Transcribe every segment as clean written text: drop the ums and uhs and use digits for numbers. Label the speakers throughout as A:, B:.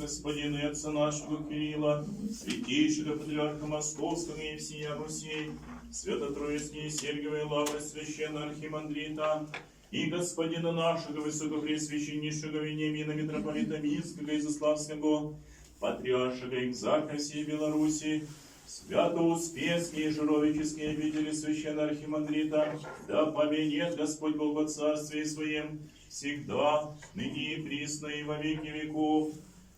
A: Господина и Отца нашего Кирилла, святейшего Патриарха Московского и всея Руси, Свято-Троицкие Сергиевой Лавры Священного Архимандрита, и Господина нашего Высокопреосвященнейшего Вениамина Митрополита Минского и Заславского, Патриаршего Экзарха всей Беларуси, Свято-Успенские и Жировические обители Священного Архимандрита, да поменет Господь Бог во Царстве Своем, всегда, ныне и присно и во веки веков.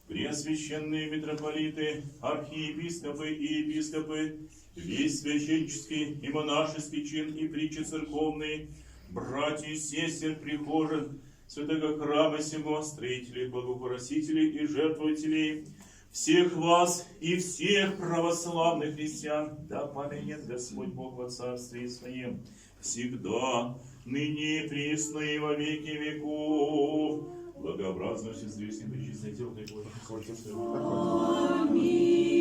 A: Преосвященные митрополиты, архиепископы и епископы, весь священнический и монашеский чин и притчи церковные, братья и сестер прихожих, святого храма сего, строителей, благоухоросителей и жертвователей, всех вас и всех православных христиан, да поменет Господь Бог во Царстве Своем, всегда, ныне и присно и во веки веков. Благообразно все известные причистое тело, дай Боже,
B: Аминь.